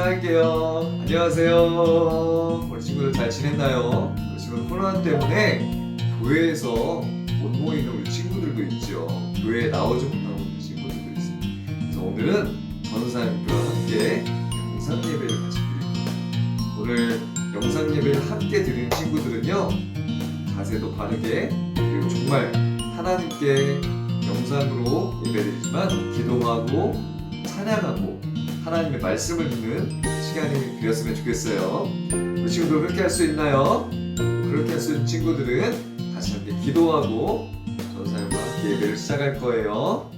시작할게요. 안녕하세요. 우리 친구들 잘 지냈나요? 우리 친구들 코로나 때문에 교회에서 못 모이는 우리 친구들도 있죠. 교회에 나오지 못하는 우리 친구들도 있습니다. 그래서 오늘은 전사님과 함께 영상 예배를 같이 드릴 거예요. 오늘 영상 예배를 함께 드리는 친구들은요, 자세도 바르게 그리고 정말 하나님께 영상으로 예배드리지만 기도하고 찬양하고 하나님의 말씀을 듣는 시간이 되었으면 좋겠어요. 우리 친구들 그렇게 할 수 있나요? 그렇게 할 수 있는 친구들은 같이 함께 기도하고 전사님과 함께 예배를 시작할 거예요.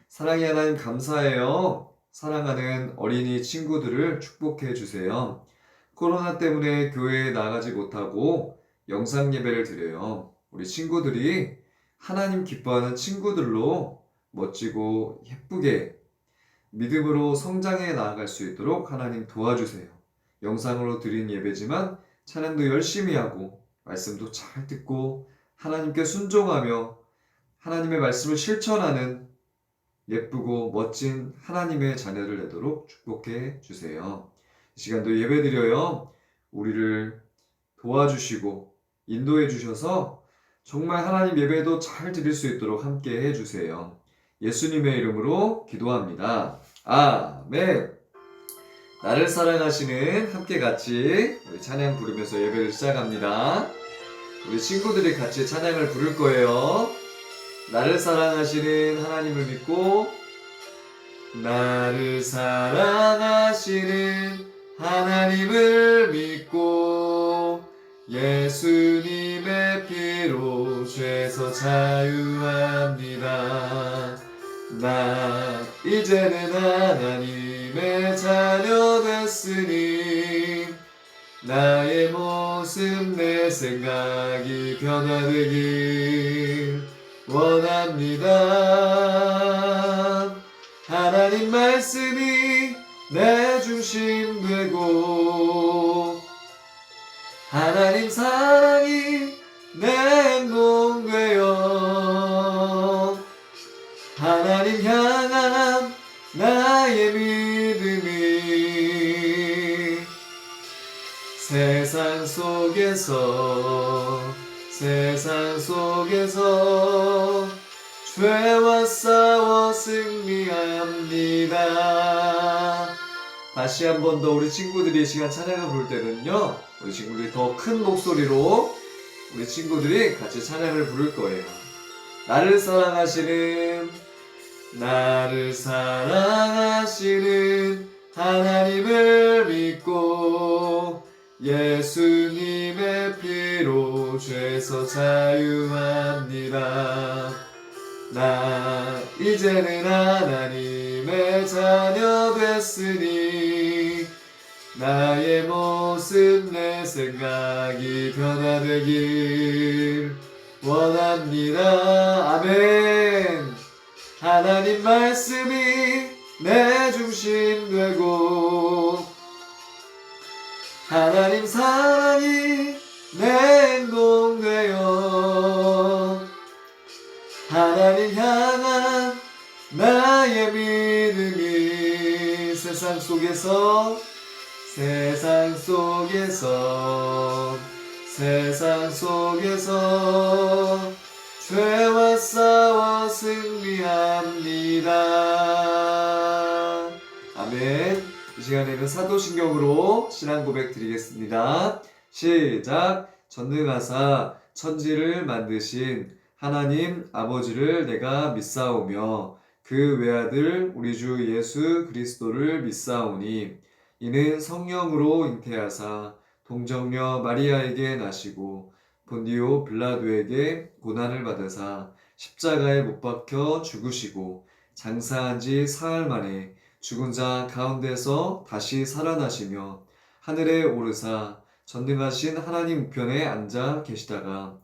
사랑의 하나님 감사해요. 사랑하는 어린이 친구들을 축복해 주세요. 코로나 때문에 교회에 나가지 못하고 영상 예배를 드려요. 우리 친구들이 하나님 기뻐하는 친구들로 멋지고 예쁘게 믿음으로 성장해 나아갈 수 있도록 하나님 도와주세요. 영상으로 드린 예배지만 찬양도 열심히 하고 말씀도 잘 듣고 하나님께 순종하며 하나님의 말씀을 실천하는 예쁘고 멋진 하나님의 자녀를 되도록 축복해 주세요. 이 시간도 예배드려요. 우리를 도와주시고 인도해 주셔서 정말 하나님 예배도 잘 드릴 수 있도록 함께 해주세요. 예수님의 이름으로 기도합니다. 아멘. 나를 사랑하시는 함께 같이 우리 찬양 부르면서 예배를 시작합니다. 우리 친구들이 같이 찬양을 부를 거예요. 나를 사랑하시는 하나님을 믿고 나를 사랑하시는 하나님을 믿고 예수님의 피로 죄에서 자유합니다. 나 이제는 하나님의 자녀 됐으니 나의 모습 내 생각이 변화되길 원합니다. 하나님 말씀이 내 중심 되고 하나님 사랑이 내 행동 되어 하나님 향한 나의 믿음이 세상 속에서 죄와 싸워 승리합니다. 다시 한 번 더 우리 친구들이 이 시간 찬양을 부를 때는요, 우리 친구들이 더 큰 목소리로 우리 친구들이 같이 찬양을 부를 거예요. 나를 사랑하시는 하나님을 믿고 예수님의 피로 죄에서 자유합니다. 나 이제는 하나님의 자녀 됐으니 나의 모습 내 생각이 변화되길 원합니다. 아멘. 하나님 말씀이 내 중심 되고 하나님 사랑이 내 행동 되어 하나님 향한 나의 믿음이 세상 속에서 죄와 싸워 승리합니다. 아멘. 이 시간에는 사도신경으로 신앙 고백 드리겠습니다. 시작. 전능하사 천지를 만드신 하나님 아버지를 내가 믿사오며 그 외아들 우리 주 예수 그리스도를 믿사오니 이는 성령으로 잉태하사 동정녀 마리아에게 나시고 본디오 빌라도에게 고난을 받으사 십자가에 못 박혀 죽으시고 장사한 지 사흘 만에 죽은 자 가운데서 다시 살아나시며 하늘에 오르사 전능하신 하나님 우편에 앉아 계시다가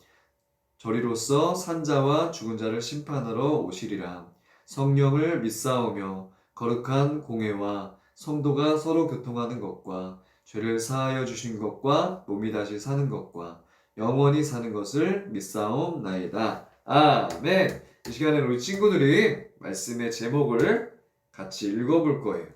저리로서 산자와 죽은 자를 심판하러 오시리라. 성령을 믿사오며 거룩한 공회와 성도가 서로 교통하는 것과 죄를 사하여 주신 것과 몸이 다시 사는 것과 영원히 사는 것을 믿사옵나이다. 아멘. 이 시간에 우리 친구들이 말씀의 제목을 같이 읽어볼 거예요.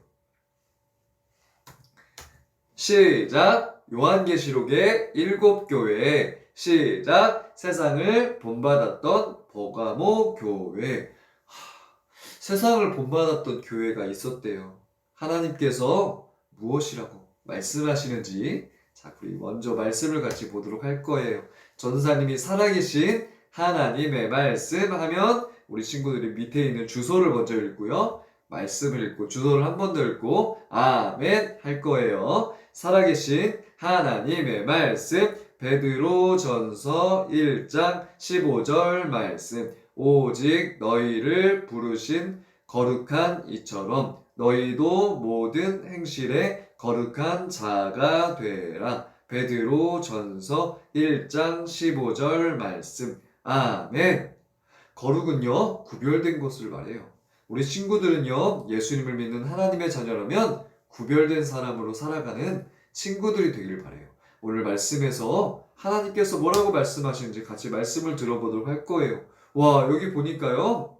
시작. 요한계시록의 7교회. 시작. 세상을 본받았던 버가모 교회. 세상을 본받았던 교회가 있었대요. 하나님께서 무엇이라고 말씀하시는지, 자, 우리 먼저 말씀을 같이 보도록 할 거예요. 전사님이 살아계신 하나님의 말씀 하면 우리 친구들이 밑에 있는 주소를 먼저 읽고요. 말씀을 읽고 주소를 한 번 더 읽고 아멘 할 거예요. 살아계신 하나님의 말씀, 베드로전서 1장 15절 말씀. 오직 너희를 부르신 거룩한 이처럼 너희도 모든 행실에 거룩한 자가 되라. 베드로전서 1장 15절 말씀. 아멘. 거룩은요, 구별된 것을 말해요. 우리 친구들은요, 예수님을 믿는 하나님의 자녀라면 구별된 사람으로 살아가는 친구들이 되길 바라요. 오늘 말씀에서 하나님께서 뭐라고 말씀하시는지 같이 말씀을 들어보도록 할 거예요. 와, 여기 보니까요,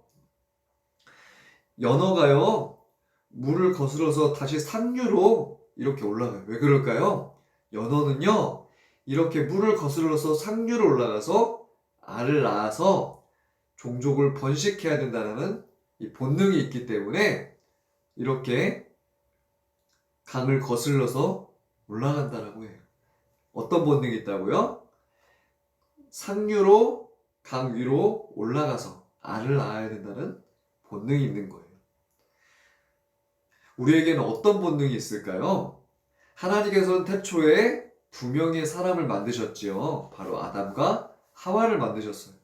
연어가요, 물을 거슬러서 다시 상류로 이렇게 올라가요. 왜 그럴까요? 연어는요, 이렇게 물을 거슬러서 상류로 올라가서 알을 낳아서 종족을 번식해야 된다는 이 본능이 있기 때문에 이렇게 강을 거슬러서 올라간다라고 해요. 어떤 본능이 있다고요? 상류로 강 위로 올라가서 알을 낳아야 된다는 본능이 있는 거예요. 우리에게는 어떤 본능이 있을까요? 하나님께서는 태초에 두 명의 사람을 만드셨지요. 바로 아담과 하와를 만드셨어요.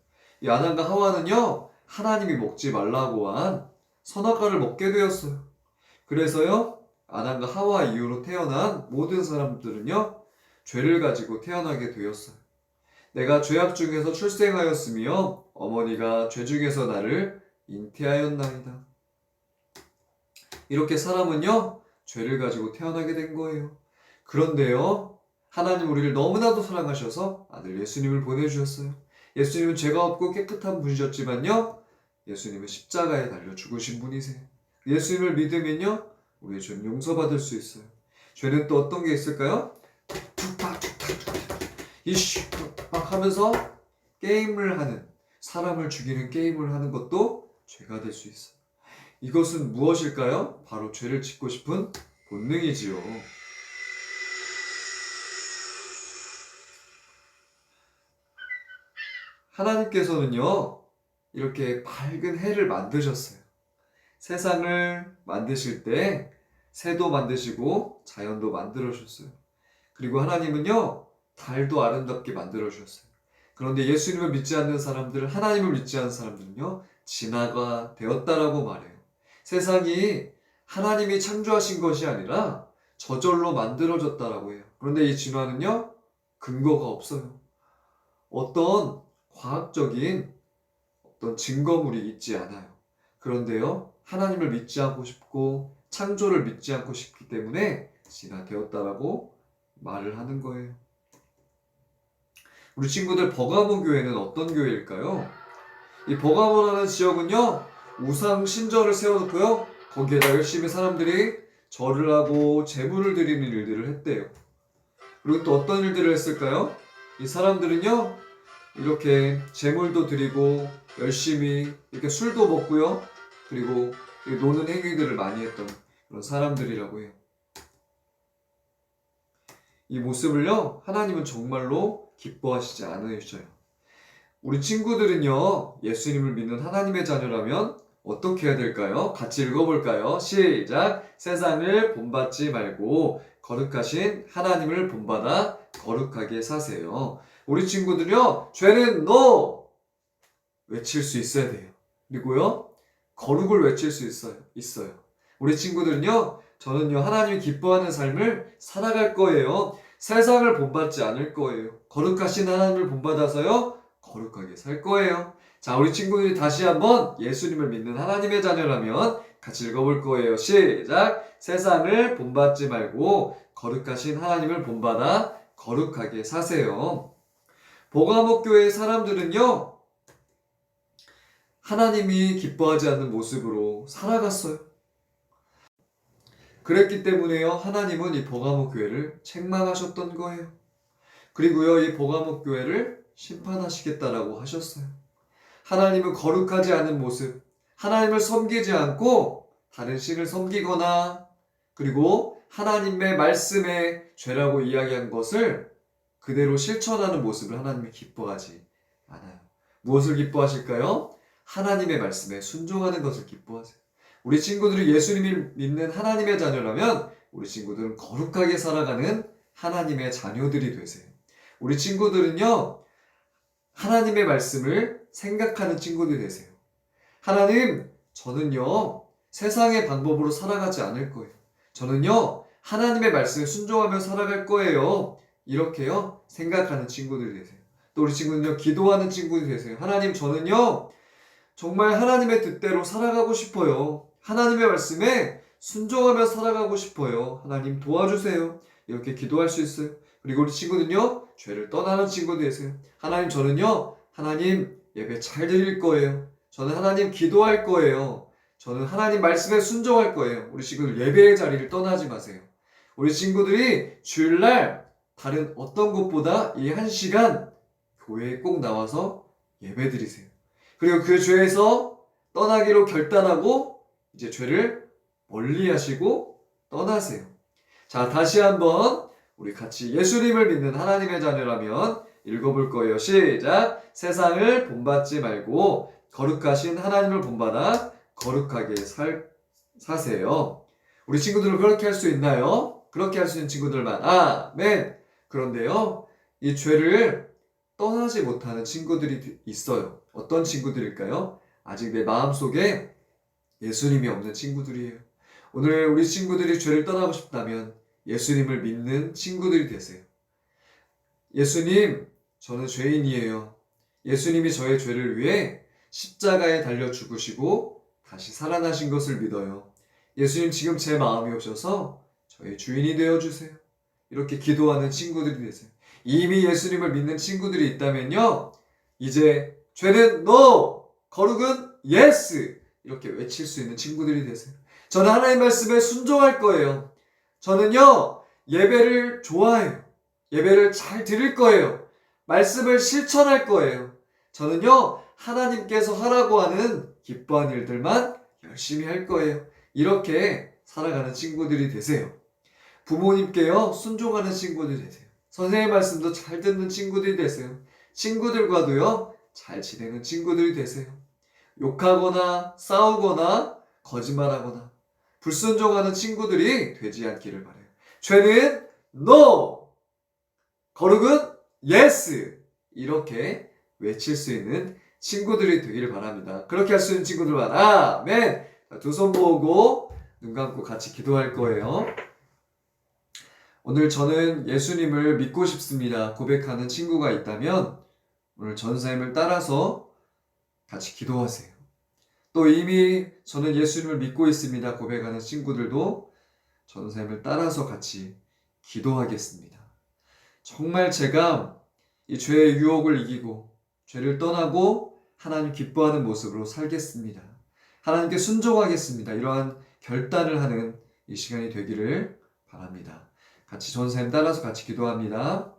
이 아담과 하와는요, 하나님이 먹지 말라고 한 선악과를 먹게 되었어요. 그래서요, 아담과 하와 이후로 태어난 모든 사람들은요, 죄를 가지고 태어나게 되었어요. 내가 죄악 중에서 출생하였으며 어머니가 죄 중에서 나를 잉태하였나이다. 이렇게 사람은요, 죄를 가지고 태어나게 된 거예요. 그런데요, 하나님 우리를 너무나도 사랑하셔서 아들 예수님을 보내주셨어요. 예수님은 죄가 없고 깨끗한 분이셨지만요, 예수님은 십자가에 달려 죽으신 분이세요. 예수님을 믿으면요, 우리의 죄는 용서받을 수 있어요. 죄는 또 어떤 게 있을까요? 이슈 막 하면서 게임을 하는, 사람을 죽이는 게임을 하는 것도 죄가 될 수 있어요. 이것은 무엇일까요? 바로 죄를 짓고 싶은 본능이지요. 하나님께서는요, 이렇게 밝은 해를 만드셨어요. 세상을 만드실 때 새도 만드시고 자연도 만들어주셨어요. 그리고 하나님은요, 달도 아름답게 만들어주셨어요. 그런데 예수님을 믿지 않는 사람들, 하나님을 믿지 않는 사람들은요, 진화가 되었다라고 말해요. 세상이 하나님이 창조하신 것이 아니라 저절로 만들어졌다라고 해요. 그런데 이 진화는요, 근거가 없어요. 어떤 과학적인 어떤 증거물이 있지 않아요. 그런데요, 하나님을 믿지 않고 싶고 창조를 믿지 않고 싶기 때문에 진화되었다라고 말을 하는 거예요. 우리 친구들, 버가모 교회는 어떤 교회일까요? 이 버가모라는 지역은요, 우상 신전을 세워놓고요, 거기에다 열심히 사람들이 절을 하고 제물을 드리는 일들을 했대요. 그리고 또 어떤 일들을 했을까요? 이 사람들은요, 이렇게 제물도 드리고 열심히 이렇게 술도 먹고요, 그리고 노는 행위들을 많이 했던 그런 사람들이라고 해요. 이 모습을요, 하나님은 정말로 기뻐하시지 않으셔요. 우리 친구들은요, 예수님을 믿는 하나님의 자녀라면 어떻게 해야 될까요? 같이 읽어볼까요? 시작! 세상을 본받지 말고 거룩하신 하나님을 본받아 거룩하게 사세요. 우리 친구들요, 죄는 NO! 외칠 수 있어야 돼요. 그리고요, 거룩을 외칠 수 있어요. 우리 친구들은요, 저는요, 하나님이 기뻐하는 삶을 살아갈 거예요. 세상을 본받지 않을 거예요. 거룩하신 하나님을 본받아서요, 거룩하게 살 거예요. 자, 우리 친구들이 다시 한번 예수님을 믿는 하나님의 자녀라면 같이 읽어볼 거예요. 시작! 세상을 본받지 말고 거룩하신 하나님을 본받아 거룩하게 사세요. 버가모 교회의 사람들은요, 하나님이 기뻐하지 않는 모습으로 살아갔어요. 그랬기 때문에요. 하나님은 이 버가모 교회를 책망하셨던 거예요. 그리고요, 이 버가모 교회를 심판하시겠다라고 하셨어요. 하나님은 거룩하지 않은 모습, 하나님을 섬기지 않고 다른 신을 섬기거나 그리고 하나님의 말씀에 죄라고 이야기한 것을 그대로 실천하는 모습을 하나님이 기뻐하지 않아요. 무엇을 기뻐하실까요? 하나님의 말씀에 순종하는 것을 기뻐하세요. 우리 친구들이 예수님을 믿는 하나님의 자녀라면 우리 친구들은 거룩하게 살아가는 하나님의 자녀들이 되세요. 우리 친구들은요, 하나님의 말씀을 생각하는 친구들이 되세요. 하나님, 저는요, 세상의 방법으로 살아가지 않을 거예요. 저는요, 하나님의 말씀에 순종하며 살아갈 거예요. 이렇게요, 생각하는 친구들이 되세요. 또 우리 친구는요, 기도하는 친구들이 되세요. 하나님, 저는요, 정말 하나님의 뜻대로 살아가고 싶어요. 하나님의 말씀에 순종하며 살아가고 싶어요. 하나님 도와주세요. 이렇게 기도할 수 있어요. 그리고 우리 친구는요, 죄를 떠나는 친구들이 되세요. 하나님, 저는요, 하나님 예배 잘 드릴 거예요. 저는 하나님 기도할 거예요. 저는 하나님 말씀에 순종할 거예요. 우리 친구들 예배의 자리를 떠나지 마세요. 우리 친구들이 주일날 다른 어떤 곳보다 이 1시간 교회에 꼭 나와서 예배 드리세요. 그리고 그 죄에서 떠나기로 결단하고 이제 죄를 멀리 하시고 떠나세요. 자, 다시 한번 우리 같이 예수님을 믿는 하나님의 자녀라면 읽어볼 거예요. 시작! 세상을 본받지 말고 거룩하신 하나님을 본받아 거룩하게 사세요. 우리 친구들은 그렇게 할 수 있나요? 그렇게 할 수 있는 친구들만 아멘. 그런데요, 이 죄를 떠나지 못하는 친구들이 있어요. 어떤 친구들일까요? 아직 내 마음속에 예수님이 없는 친구들이에요. 오늘 우리 친구들이 죄를 떠나고 싶다면 예수님을 믿는 친구들이 되세요. 예수님, 저는 죄인이에요. 예수님이 저의 죄를 위해 십자가에 달려 죽으시고 다시 살아나신 것을 믿어요. 예수님, 지금 제 마음에 오셔서 저의 주인이 되어주세요. 이렇게 기도하는 친구들이 되세요. 이미 예수님을 믿는 친구들이 있다면요, 이제 죄는 NO! 거룩은 YES! 이렇게 외칠 수 있는 친구들이 되세요. 저는 하나님의 말씀에 순종할 거예요. 저는요, 예배를 좋아해요. 예배를 잘 드릴 거예요. 말씀을 실천할 거예요. 저는요, 하나님께서 하라고 하는 기뻐하는 일들만 열심히 할 거예요. 이렇게 살아가는 친구들이 되세요. 부모님께요, 순종하는 친구들이 되세요. 선생님의 말씀도 잘 듣는 친구들이 되세요. 친구들과도요, 잘 지내는 친구들이 되세요. 욕하거나 싸우거나 거짓말하거나 불순종하는 친구들이 되지 않기를 바라요. 죄는 NO! 거룩은 YES! 이렇게 외칠 수 있는 친구들이 되기를 바랍니다. 그렇게 할 수 있는 친구들만 아멘! 두 손 모으고 눈 감고 같이 기도할 거예요. 오늘 저는 예수님을 믿고 싶습니다. 고백하는 친구가 있다면 오늘 전사님을 따라서 같이 기도하세요. 또 이미 저는 예수님을 믿고 있습니다. 고백하는 친구들도 전사님을 따라서 같이 기도하겠습니다. 정말 제가 이 죄의 유혹을 이기고 죄를 떠나고 하나님 기뻐하는 모습으로 살겠습니다. 하나님께 순종하겠습니다. 이러한 결단을 하는 이 시간이 되기를 바랍니다. 같이 전사님 따라서 같이 기도합니다.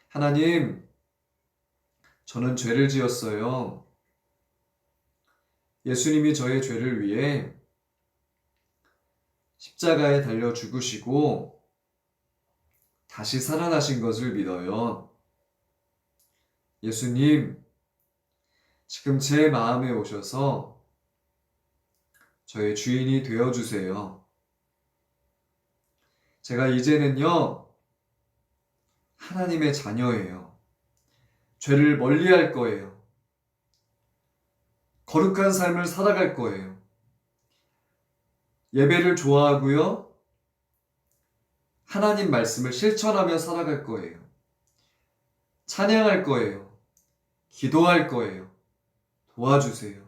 하나님, 저는 죄를 지었어요. 예수님이 저의 죄를 위해 십자가에 달려 죽으시고 다시 살아나신 것을 믿어요. 예수님, 지금 제 마음에 오셔서 저의 주인이 되어주세요. 제가 이제는요, 하나님의 자녀예요. 죄를 멀리할 거예요. 거룩한 삶을 살아갈 거예요. 예배를 좋아하고요, 하나님 말씀을 실천하며 살아갈 거예요. 찬양할 거예요. 기도할 거예요. 도와주세요.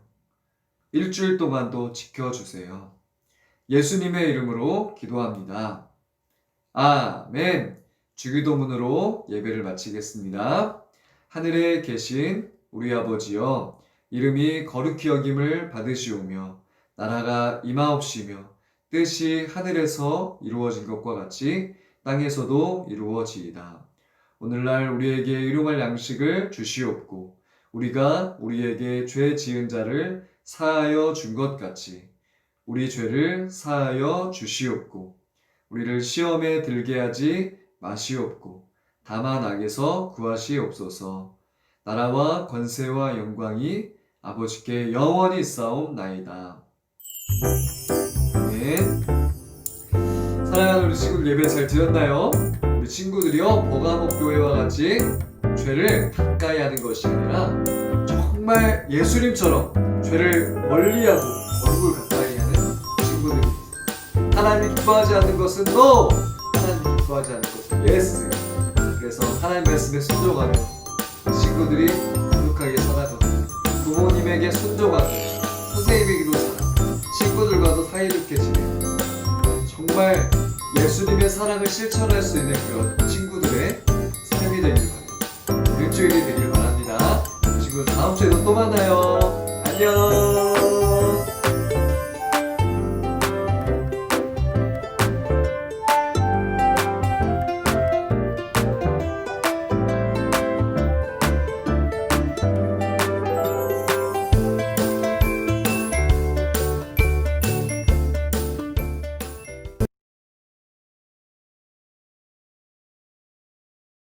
일주일 동안도 지켜주세요. 예수님의 이름으로 기도합니다. 아멘. 주기도문으로 예배를 마치겠습니다. 하늘에 계신 우리 아버지여, 이름이 거룩히 여김을 받으시오며 나라가 임하옵시며 뜻이 하늘에서 이루어진 것과 같이 땅에서도 이루어지이다. 오늘날 우리에게 일용할 양식을 주시옵고 우리가 우리에게 죄 지은 자를 사하여 준 것 같이 우리 죄를 사하여 주시옵고 우리를 시험에 들게 하지 마시옵고 다만 악에서 구하시옵소서. 나라와 권세와 영광이 아버지께 영원히 있사옵나이다. 아멘. 사랑하는 우리 친구들, 예배 잘 드렸나요? 우리 친구들이요, 버가목교회와 같이 죄를 가까이 하는 것이 아니라 정말 예수님처럼 죄를 멀리하고 얼굴 가까이 하는 친구들이 있어요. 하나님이 기뻐하지 않는 것은 NO! 하나님이 기뻐하지 않는 것은 YES! 그래서 하나님 말씀에 순종하는 친구들이 거룩하게 살아가고 부모님에게 순종하고 선생님에게도 잘하고 친구들과도 사이좋게 지내고 정말 예수님의 사랑을 실천할 수 있는 그런 친구들의 삶이 되길 바랍니다. 일주일이 되길 바랍니다. 친구들 다음 주에도 또 만나요. 안녕.